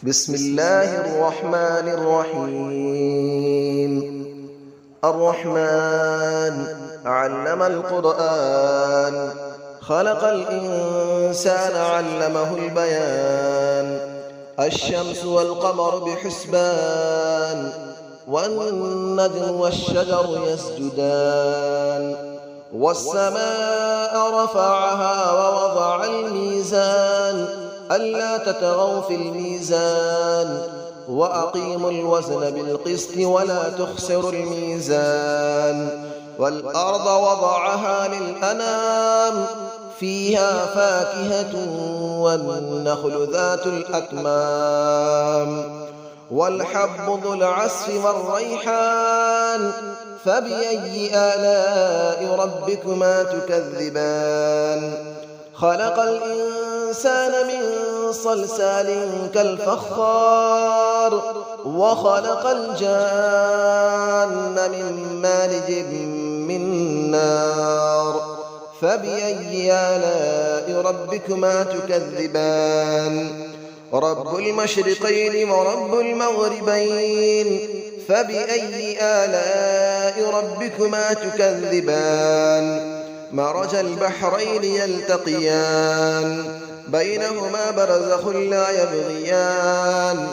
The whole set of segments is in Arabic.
بسم الله الرحمن الرحيم. الرحمن علم القرآن، خلق الإنسان علمه البيان. الشمس والقمر بحسبان، والنجم والشجر يسجدان. والسماء رفعها ووضع الميزان، ألا تطغوا في الميزان، وأقيموا الوزن بالقسط ولا تخسروا الميزان. والأرض وضعها للأنام، فيها فاكهة والنخل ذات الأكمام. والحب ذو العصف والريحان، فبأي آلاء ربكما تكذبان. خلق الإنسان من صلصال كالفخار، وخلق الجان من مارج من نار. فبأي آلاء ربكما تكذبان. رب المشرقين ورب المغربين، فبأي آلاء ربكما تكذبان. مرج البحرين يلتقيان، بينهما برزخ لا يبغيان.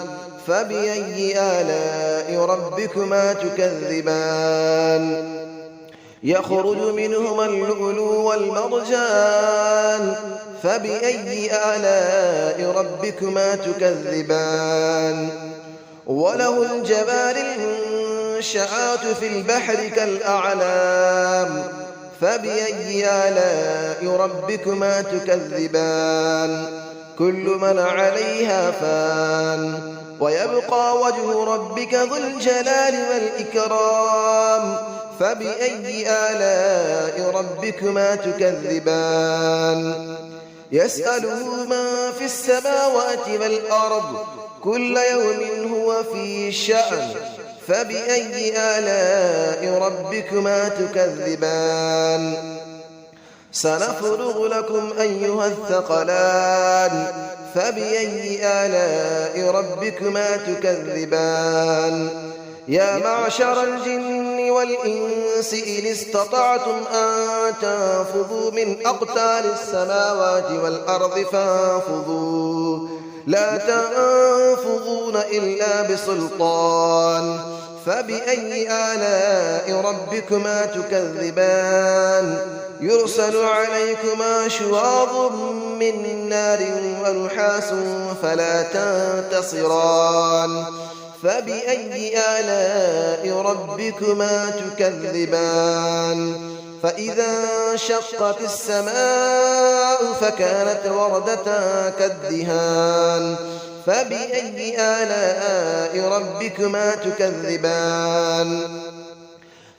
فبأي آلاء ربكما تكذبان. يخرج منهما اللؤلؤ والمرجان، فبأي آلاء ربكما تكذبان. وله الجوار المنشآت في البحر كالأعلام، فبأي آلاء ربكما تكذبان. كل من عليها فان، ويبقى وجه ربك ذو الجلال والإكرام. فبأي آلاء ربكما تكذبان. يسأله من في السماوات والأرض، كل يوم هو في شأن. فبأي آلاء ربكما تكذبان. سنفرغ لكم أيها الثقلان، فبأي آلاء ربكما تكذبان. يا معشر الجن والإنس إن استطعتم أن تنفذوا من أقطار السماوات والأرض فانفذوا، لا تنفذون إلا بسلطان. فبأي آلاء ربكما تكذبان. يرسل عليكما شواظ من نار ونحاس فلا تنتصران. فبأي آلاء ربكما تكذبان. فإذا انشقت السماء فكانت وردة كالدهان. فبأي آلاء ربكما تكذبان.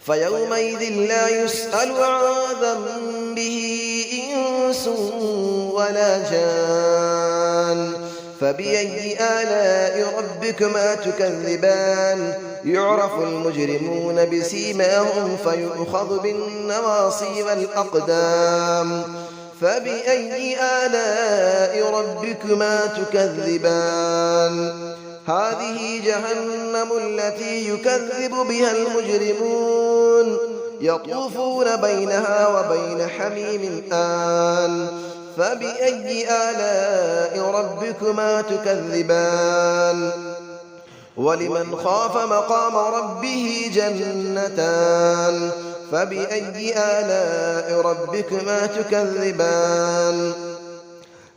فيومئذ لا يسأل عن ذنبه إنس ولا جان. فبأي آلاء ربكما تكذبان. يعرف المجرمون بسيماهم فيؤخذ بالنواصي والأقدام. فبأي آلاء ربكما تكذبان. هذه جهنم التي يكذب بها المجرمون، يطوفون بينها وبين حميم آن. فبأي آلاء ربكما تكذبان. ولمن خاف مقام ربه جنتان. فبأي آلاء ربكما تكذبان.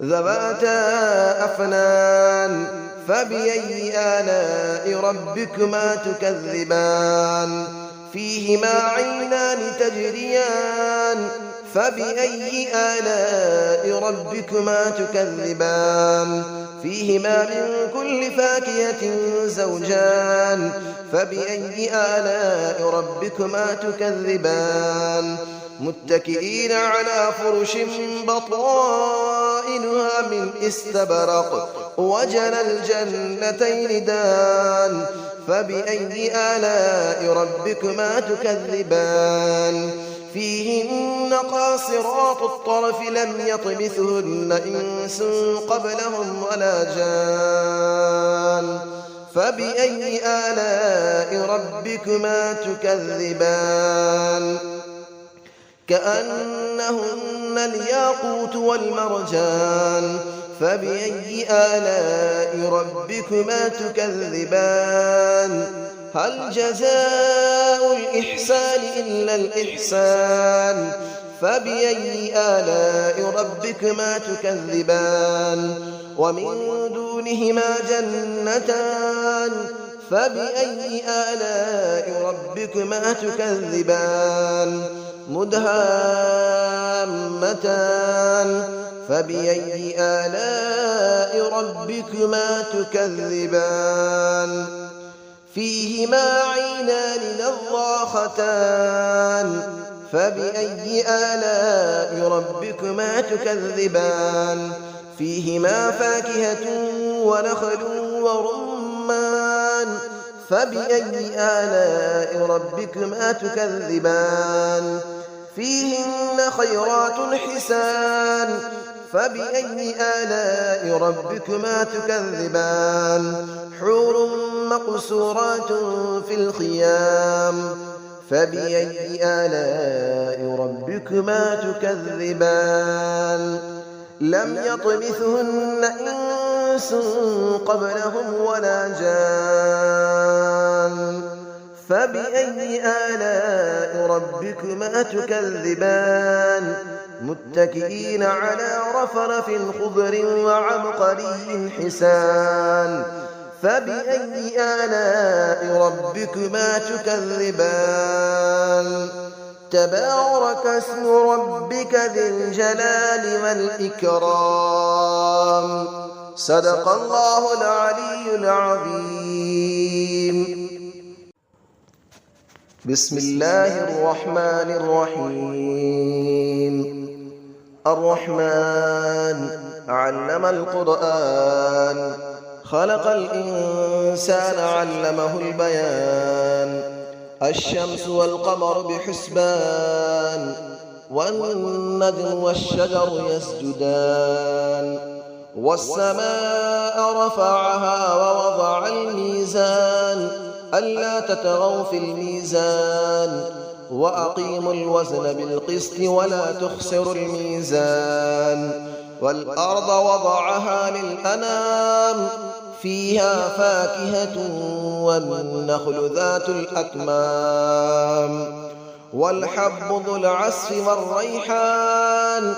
ذواتا أفنان. فبأي آلاء ربكما تكذبان. فيهما عينان تجريان. فبأي آلاء ربكما تكذبان. فيهما من كل فاكهة زوجان. فبأي آلاء ربكما تكذبان. متكئين على فرش بطائنها من استبرق، وجنى الجنتين دان. فبأي آلاء ربكما تكذبان. فيهن قاصرات الطرف لم يطمثهن إنس قبلهم ولا جان. فبأي آلاء ربكما تكذبان كأنهن الياقوت والمرجان فبأي آلاء ربكما تكذبان هل جزاء الإحسان إلا الإحسان فبأي آلاء ربكما تكذبان ومن دونهما جنتان فبأي آلاء ربكما تكذبان مدهامتان فبأي آلاء ربكما تكذبان فيهما عينان نضاختان فبأي آلاء ربكما تكذبان فيهما فاكهة ونخل ورمان فبأي آلاء ربكما تكذبان فيهن خيرات حسان فبأي آلاء ربكما تكذبان حور مقصورات في الخيام فبأي آلاء ربكما تكذبان لم يطمثهن إنس قبلهم ولا جان فبأي آلاء ربكما تكذبان متكئين على رفرف خضر وعبقري حسان فبأي آلاء ربكما تكذبان تبارك اسم ربك ذي الجلال والإكرام صدق الله العلي العظيم بسم الله الرحمن الرحيم الرحمن علم القرآن خلق الإنسان علمه البيان الشمس والقمر بحسبان والنجم والشجر يسجدان والسماء رفعها ووضع الميزان ألا تطغوا في الميزان وأقيموا الوزن بالقسط ولا تخسروا الميزان والأرض وضعها للأنام فيها فاكهة والنخل ذات الأكمام والحب ذو العصف والريحان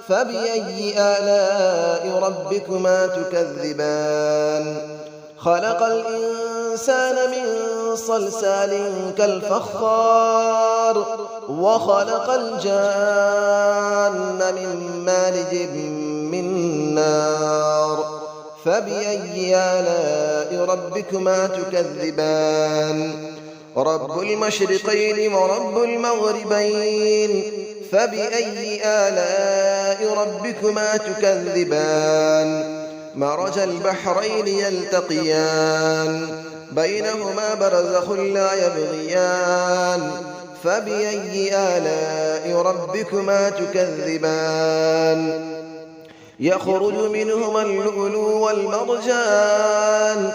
فبأي آلاء ربكما تكذبان خلق الإنسان من صلصال كالفخار وخلق الجان من مارج من نار فبأي آلاء ربكما تكذبان رب المشرقين ورب المغربين فبأي آلاء ربكما تكذبان مرج البحرين يلتقيان بينهما برزخ لا يبغيان فبأي آلاء ربكما تكذبان يخرج منهما اللؤلؤ والمرجان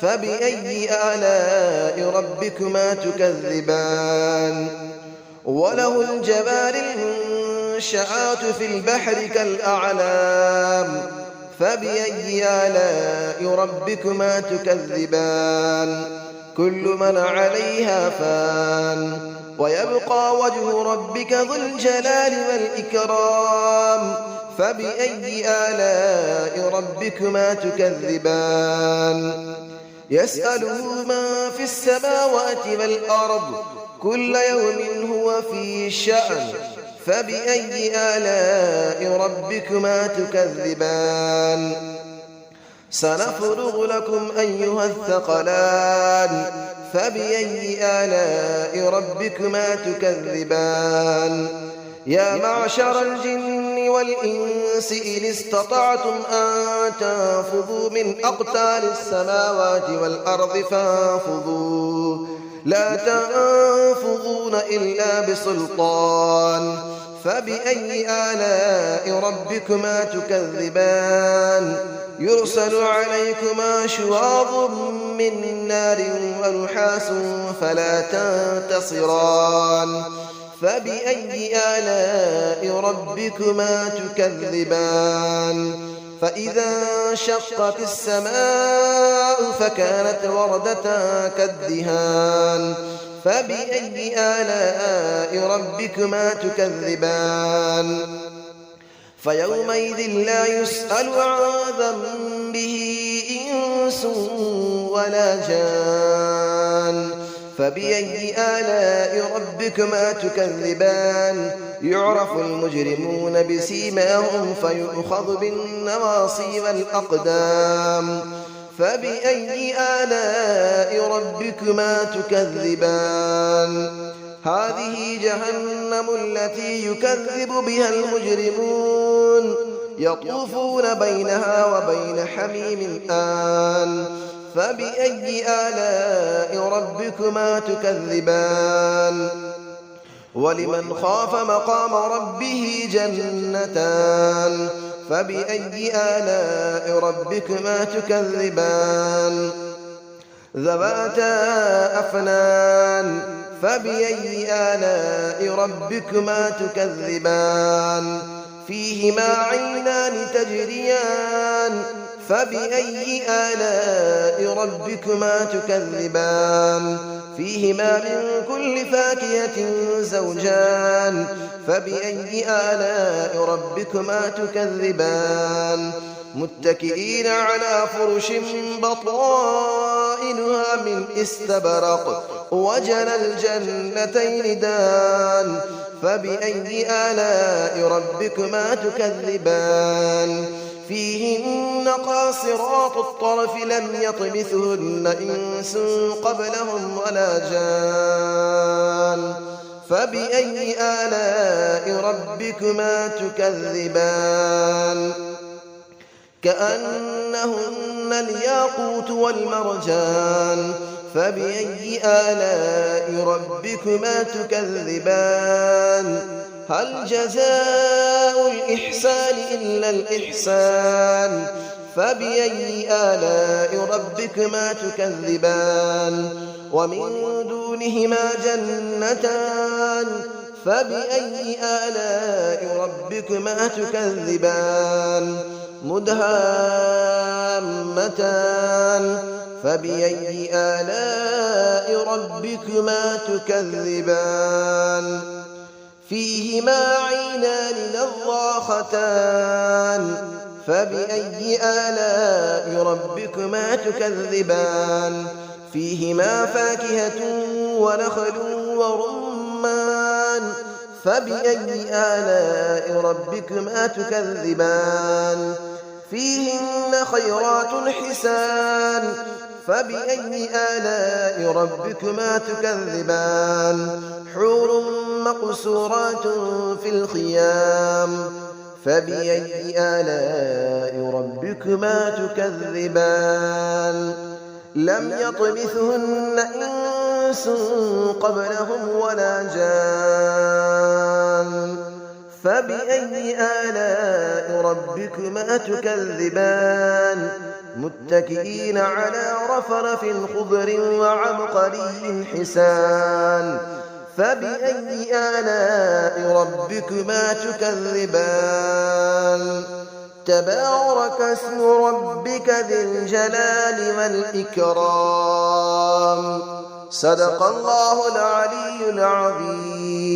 فبأي آلاء ربكما تكذبان وله الجبال المنشآت في البحر كالأعلام فبأي آلاء ربكما تكذبان كل من عليها فان ويبقى وجه ربك ذو الجلال والإكرام فبأي آلاء ربكما تكذبان يسأله من في السماوات والأرض كل يوم هو في شأن فبأي آلاء ربكما تكذبان سنفرغ لكم أيها الثقلان فبأي آلاء ربكما تكذبان يا معشر الجن والإنس إن استطعتم أن تنفذوا من أقطار السماوات والأرض فانفذوا لا تنفذون إلا بسلطان فبأي آلاء ربكما تكذبان يرسل عليكما شواظ من نار ونحاس فلا تنتصران فبأي آلاء ربكما تكذبان فإذا انشقت السماء فكانت وردة كالدهان فبأي آلاء ربكما تكذبان فيومئذ لا يسأل عن ذنبه إنس ولا جان فبأي آلاء ربكما تكذبان يعرف المجرمون بسيماهم فيؤخذ بالنواصي والأقدام فبأي آلاء ربكما تكذبان هذه جهنم التي يكذب بها المجرمون يطوفون بينها وبين حميم آن فبأي آلاء ربكما تكذبان ولمن خاف مقام ربه جنتان فبأي آلاء ربكما تكذبان ذواتا أفنان فبأي آلاء ربكما تكذبان فيهما عينان تجريان فبأي آلاء ربكما تكذبان فيهما من كل فاكهة زوجان فبأي آلاء ربكما تكذبان متكئين على فرش بطائنها من استبرق وجنى الجنتين دان فبأي آلاء ربكما تكذبان فيهن قاصرات الطرف لم يطمثهن إنس قبلهم ولا جان فبأي آلاء ربكما تكذبان كأنهن الياقوت والمرجان فبأي آلاء ربكما تكذبان هل جزاء الإحسان إلا الإحسان فبأي آلاء ربكما تكذبان ومن دونهما جنتان فبأي آلاء ربكما تكذبان مدهامتان فبأي آلاء ربكما تكذبان فيهما عينان نضاختان فبأي آلاء ربكما تكذبان فيهما فاكهة ونخل ورمان فبأي آلاء ربكما تكذبان فيهن خيرات حسان فبأي آلاء ربكما تكذبان حور مقصورات في الخيام فبأي آلاء ربكما تكذبان لم يطمثهن إنس قبلهم ولا جان فبأي آلاء ربكما تكذبان متكئين على رفرف خضر وعبقري حسان فبأي آلاء ربكما تكذبان تبارك اسم ربك ذي الجلال والإكرام صدق الله العلي العظيم.